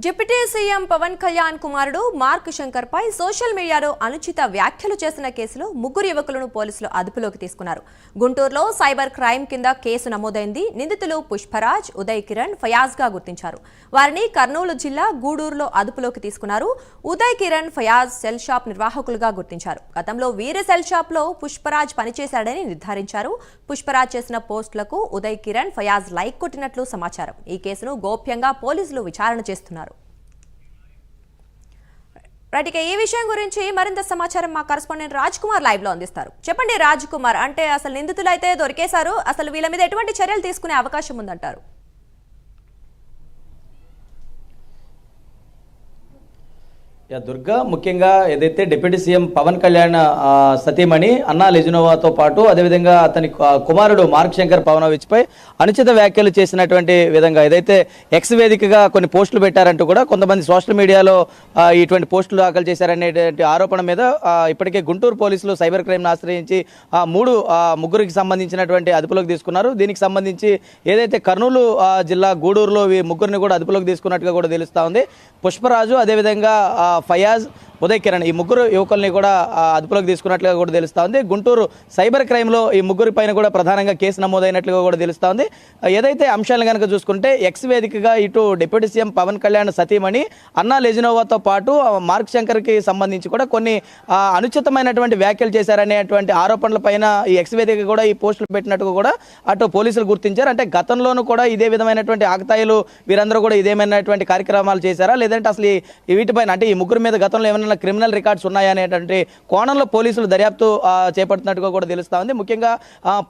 Deputy CM Pawan Kalyan కుమారుడు mark Shankar పై social మీడియాలో అనుచిత వ్యాఖ్యలు చేసిన కేసులో ముగ్గురు యువకులను పోలీసులు అదుపులోకి తీసుకున్నారు. గుంటూరులో సైబర్ క్రైమ్ కింద కేసు నమోదైంది. నిందితులు పుష్పరాజ్, ఉదయ్ కిరణ్, ఫయాజ్ గా గుర్తించారు. వారిని కర్నూలు జిల్లా గూడూరులో అదుపులోకి తీసుకున్నారు. ఉదయ్ కిరణ్, ఫయాజ్ సెల్ షాప్ నిర్వాహకులుగా గుర్తించారు. గతంలో వీరి సెల్ షాప్ లో పుష్పరాజ్ పనిచేశాడని నిర్ధారించారు. పుష్పరాజ్ చేసిన పోస్టులకు ఉదయ్ కిరణ్, ఫయాజ్ లైక్ కొట్టినట్లు సమాచారం. ఈ కేసును గోప్యంగా పోలీసులు విచారణ చేస్తున్నారు. రైట్, ఇక ఈ విషయం గురించి మరింత సమాచారం మా కరెస్పాండెంట్ రాజ్ కుమార్ లైవ్ లో అందిస్తారు. చెప్పండి రాజ్ కుమార్, అంటే అసలు నిందితులు అయితే దొరికేశారు, అసలు వీళ్ళ మీద ఎటువంటి చర్యలు తీసుకునే అవకాశం ఉందంటారు? దుర్గా, ముఖ్యంగా ఏదైతే డిప్యూటీ సీఎం పవన్ కళ్యాణ్ సతీమణి అన్నా లెజినోవాతో పాటు అదేవిధంగా అతని కుమారుడు మార్క్ శంకర్ పవనోవిచ్ పై అనుచిత వ్యాఖ్యలు చేసినటువంటి విధంగా ఏదైతే ఎక్స్ వేదికగా కొన్ని పోస్టులు పెట్టారంటూ కూడా కొంతమంది సోషల్ మీడియాలో ఇటువంటి పోస్టులు దాఖలు చేశారనేటువంటి ఆరోపణ మీద ఇప్పటికే గుంటూరు పోలీసులు సైబర్ క్రైమ్ను ఆశ్రయించి ముగ్గురికి సంబంధించినటువంటి అదుపులోకి తీసుకున్నారు. దీనికి సంబంధించి ఏదైతే కర్నూలు జిల్లా గూడూరులో ఈ ముగ్గురిని కూడా అదుపులోకి తీసుకున్నట్టుగా కూడా తెలుస్తూ ఉంది. పుష్పరాజు, అదేవిధంగా ఫయాజ్, ఉదయ్ కిరణ్, ఈ ముగ్గురు యువకుల్ని కూడా అదుపులోకి తీసుకున్నట్లుగా కూడా తెలుస్తూ ఉంది. గుంటూరు సైబర్ క్రైమ్లో ఈ ముగ్గురి పైన కూడా ప్రధానంగా కేసు నమోదైనట్లుగా కూడా తెలుస్తూ ఉంది. ఏదైతే అంశాలను కనుక చూసుకుంటే ఎక్స్ వేదికగా ఇటు డిప్యూటీ సీఎం పవన్ కళ్యాణ్ సతీమణి అన్నా లెజినోవాతో పాటు మార్క్ శంకర్కి సంబంధించి కూడా కొన్ని అనుచితమైనటువంటి వ్యాఖ్యలు చేశారనేటువంటి ఆరోపణల పైన ఈ ఎక్స్ వేదిక కూడా ఈ పోస్టులు పెట్టినట్టుగా కూడా అటు పోలీసులు గుర్తించారు. అంటే గతంలోనూ కూడా ఇదే విధమైనటువంటి ఆకతాయిలు వీరందరూ కూడా ఇదేమైనటువంటి కార్యక్రమాలు చేశారా, లేదంటే అసలు వీటిపైన అంటే ఈ ముగ్గురు మీద గతంలో ఏమైనా క్రిమినల్ రికార్డ్స్ ఉన్నాయా అనేటువంటి కోణంలో పోలీసులు దర్యాప్తు చేపడుతున్నట్టుగా కూడా తెలుస్తా ఉంది. ముఖ్యంగా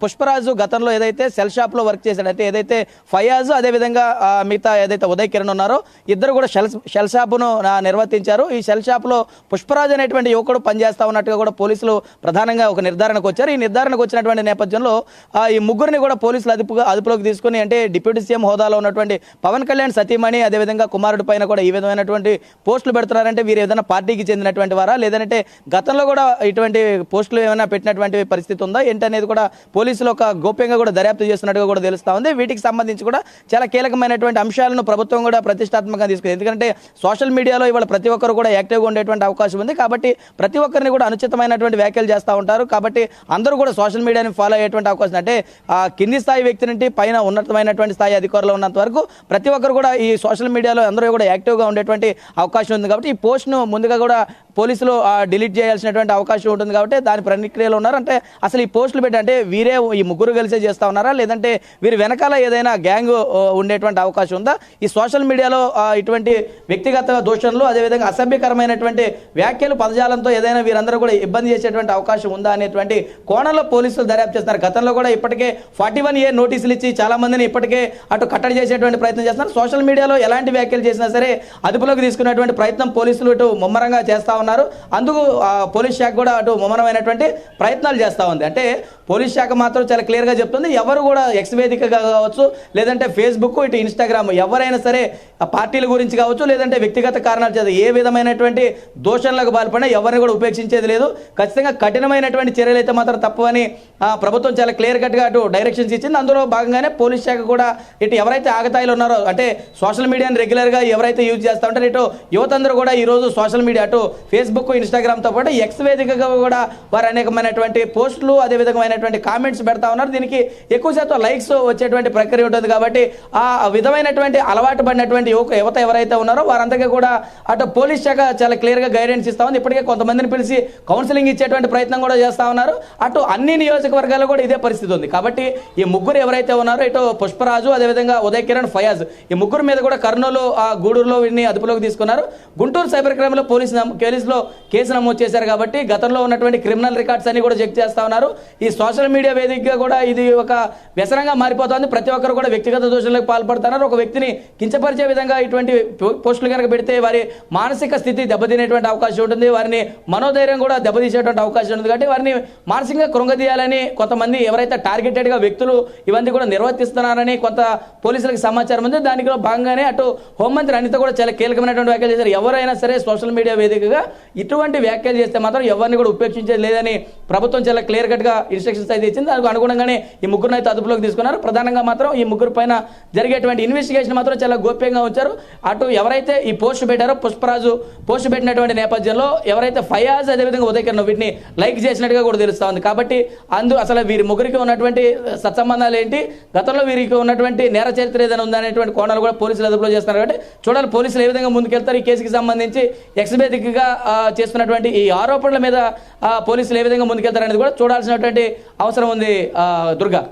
పుష్పరాజు గతంలో ఏదైతే సెల్ షాప్ లో వర్క్ చేశాడైతే ఏదైతే ఫయాజ్ అదేవిధంగా మిగతా ఏదైతే ఉదయ్ కిరణ్ ఉన్నారో ఇద్దరు కూడా షెల్ షాపును నిర్వర్తించారు. ఈ షెల్ షాప్ లో పుష్పరాజు అనేటువంటి యువకుడు పనిచేస్తా ఉన్నట్టుగా కూడా పోలీసులు ప్రధానంగా ఒక నిర్ధారణకు వచ్చారు. ఈ నిర్ధారణకు వచ్చినటువంటి నేపథ్యంలో ఈ ముగ్గురిని కూడా పోలీసులు అదుపులోకి తీసుకుని అంటే డిప్యూటీ సీఎం హోదాలో ఉన్నటువంటి పవన్ కళ్యాణ్ సతీమణి అదేవిధంగా కుమారుడి పైన కూడా ఈ విధమైనటువంటి పోస్టులు పెడుతున్నారంటే వీరు ఏదైనా పార్టీకి చెందినటువంటి వారా, లేదంటే గతంలో కూడా ఇటువంటి పోస్టులు ఏమైనా పెట్టినటువంటి పరిస్థితి ఉందా ఏంటనేది కూడా పోలీసులు ఒక గోప్యంగా కూడా దర్యాప్తు చేస్తున్నట్టుగా కూడా తెలుస్తా ఉంది. వీటికి సంబంధించి కూడా చాలా కీలకమైనటువంటి అంశాలను ప్రభుత్వం కూడా ప్రతిష్టాత్మకంగా తీసుకుంది. ఎందుకంటే సోషల్ మీడియాలో ఇవాళ ప్రతి ఒక్కరు కూడా యాక్టివ్గా ఉండేటువంటి అవకాశం ఉంది. కాబట్టి ప్రతి ఒక్కరిని కూడా అనుచితమైనటువంటి వ్యాఖ్యలు చేస్తూ ఉంటారు. కాబట్టి అందరూ కూడా సోషల్ మీడియాని ఫాలో అయ్యేటువంటి అవకాశం, అంటే కింది స్థాయి వ్యక్తి నుండి పైన ఉన్నతమైనటువంటి స్థాయి అధికారులు ఉన్నంత వరకు ప్రతి ఒక్కరు కూడా ఈ సోషల్ మీడియాలో అందరూ కూడా యాక్టివ్గా ఉండేటువంటి అవకాశం ఉంది. కాబట్టి ఈ పోస్ట్ను ముందుగా కూడా పోలీసులు డిలీట్ చేయాల్సినటువంటి అవకాశం ఉంటుంది. కాబట్టి దాని ప్రక్రియలో ఉన్నారు. అంటే అసలు ఈ పోస్టులు పెట్టి అంటే వీరే ఈ ముగ్గురు కలిసే చేస్తా ఉన్నారా, లేదంటే వీరి వెనకాల ఏదైనా గ్యాంగ్ ఉండేటువంటి అవకాశం ఉందా? ఈ సోషల్ మీడియాలో ఇటువంటి వ్యక్తిగత దూషణలు అదేవిధంగా అసభ్యకరమైనటువంటి వ్యాఖ్యలు పదజాలంతో ఏదైనా వీరందరూ కూడా ఇబ్బంది చేసేటువంటి అవకాశం ఉందా అనేటువంటి కోణంలో పోలీసులు దర్యాప్తు చేస్తున్నారు. గతంలో కూడా ఇప్పటికే 41A నోటీసులు ఇచ్చి చాలా మందిని ఇప్పటికే అటు కట్టడి చేసేటువంటి ప్రయత్నం చేస్తున్నారు. సోషల్ మీడియాలో ఎలాంటి వ్యాఖ్యలు చేసినా సరే అదుపులోకి తీసుకునేటువంటి ప్రయత్నం పోలీసులు ఇటు ముమ్మరంగా చేస్తా ఉన్నారు. అందుకు పోలీస్ శాఖ కూడా అటు ముమ్మరమైనటువంటి ప్రయత్నాలు చేస్తూ ఉంది. అంటే పోలీస్ శాఖ మాత్రం చాలా క్లియర్గా చెప్తుంది, ఎవరు కూడా ఎక్స్ వేదికగా కావచ్చు, లేదంటే ఫేస్బుక్, ఇటు ఇన్స్టాగ్రామ్, ఎవరైనా సరే పార్టీల గురించి కావచ్చు, లేదంటే వ్యక్తిగత కారణాలు చేత ఏ విధమైనటువంటి దోషణలకు పాల్పడినా ఎవరిని కూడా ఉపేక్షించేది లేదు. ఖచ్చితంగా కఠినమైనటువంటి చర్యలు అయితే మాత్రం తప్పవని ప్రభుత్వం చాలా క్లియర్ కట్గా అటు డైరెక్షన్స్ ఇచ్చింది. అందులో భాగంగానే పోలీస్ శాఖ కూడా ఇటు ఎవరైతే ఆగతాయిలు ఉన్నారో, అంటే సోషల్ మీడియాని రెగ్యులర్గా ఎవరైతే యూజ్ చేస్తూ ఉంటారో ఇటు యువతందరూ కూడా ఈరోజు సోషల్ మీడియా అటు ఫేస్బుక్, ఇన్స్టాగ్రామ్తో పాటు ఎక్స్ వేదికగా కూడా వారు అనేకమైనటువంటి పోస్టులు అదేవిధమైనటువంటి కామెంట్స్ పెడతా ఉన్నారు. దీనికి ఎక్కువ శాతం లైక్స్ వచ్చేటువంటి ప్రక్రియ ఉంటుంది. కాబట్టి ఆ విధమైనటువంటి అలవాటు పడినటువంటి యువత ఎవరైతే ఉన్నారో వారందరికీ కూడా అటు పోలీస్ శాఖ చాలా క్లియర్గా గైడెన్స్ ఇస్తా ఉంది. ఇప్పటికే కొంతమందిని పిలిచి కౌన్సిలింగ్ ఇచ్చేటువంటి ప్రయత్నం కూడా చేస్తూ ఉన్నారు. అటు అన్ని నియోజకవర్గాల్లో కూడా ఇదే పరిస్థితి ఉంది. కాబట్టి ఈ ముగ్గురు ఎవరైతే ఉన్నారో ఇటు పుష్పరాజు అదేవిధంగా ఉదయ్ కిరణ్, ఫయాజ్, ఈ ముగ్గురు మీద కూడా కర్నూలు గూడూరులో వీరిని అదుపులోకి తీసుకున్నారు. గుంటూరు సైబర్ క్రైమ్లో పోలీసులో కేసు నమోదు చేశారు. కాబట్టి గతంలో ఉన్నటువంటి క్రిమినల్ రికార్డ్స్ అన్ని కూడా చెక్ చేస్తా ఉన్నారు. ఈ సోషల్ మీడియా వేదికగా కూడా ఇది ఒక వ్యసనంగా మారిపోతుంది. ప్రతి ఒక్కరు కూడా వ్యక్తిగత దోషాలకు పాల్పడుతున్నారు. ఒక వ్యక్తిని కించపరిచే విధంగా ఇటువంటి పోస్టులు కనుక పెడితే వారి మానసిక స్థితి దెబ్బతినేటువంటి అవకాశం ఉంటుంది. వారిని మనోధైర్యం కూడా దెబ్బతీసేటువంటి అవకాశం ఉంటుంది. కాబట్టి వారిని మానసికంగా కృంగదీయాలని కొంతమంది ఎవరైతే టార్గెటెడ్గా వ్యక్తులు ఇవన్నీ కూడా నిర్వర్తిస్తున్నారని కొంత పోలీసులకు సమాచారం ఉంది. దానిలో భాగంగానే అటు హోంమంత్రి అనిత కూడా చాలా కీలకమైనటువంటి వ్యాఖ్యలు చేశారు. ఎవరైనా సరే సరే సోషల్ మీడియా వేదికగా ఇటువంటి వ్యాఖ్యలు చేస్తే మాత్రం ఎవరిని కూడా ఉపేక్షించేది లేదని ప్రభుత్వం చాలా క్లియర్ కట్గా ఇన్స్ట్రక్షన్స్ అయితే ఇచ్చింది. దానికి అనుగుణంగానే ఈ ముగ్గురిని అయితే అదుపులోకి తీసుకున్నారు. ప్రధానంగా మాత్రం ఈ ముగ్గురు పైన జరిగేటువంటి ఇన్వెస్టిగేషన్ మాత్రం చాలా గోప్యంగా ఉంచారు. అటు ఎవరైతే ఈ పోస్ట్ పెట్టారో పుష్పరాజు పోస్ట్ పెట్టినటువంటి నేపథ్యంలో ఎవరైతే ఫయాజ్ అదేవిధంగా ఉదయకిరణ్ వీటిని లైక్ చేసినట్టుగా కూడా తెలుస్తా ఉంది. కాబట్టి అసలు వీరి ముగ్గురికి ఉన్నటువంటి సత్సంబంధాలు ఏంటి, గతంలో వీరికి ఉన్నటువంటి నేర చరిత్ర ఏదైనా ఉందనేటువంటి కోణాలు కూడా పోలీసులు అదుపులో చేస్తున్నారు. కాబట్టి చూడాలి పోలీసులు ఏ విధంగా ముందుకెళ్తారు. ఈ కేసుకి సంబంధించి ఎక్స్బేదిక్గా చేస్తున్నటువంటి ఈ ఆరోపణల మీద పోలీసులు ఏ విధంగా ముందుకెళ్తారు అనేది కూడా చూడాల్సినటువంటి అవసరం ఉంది దుర్గా.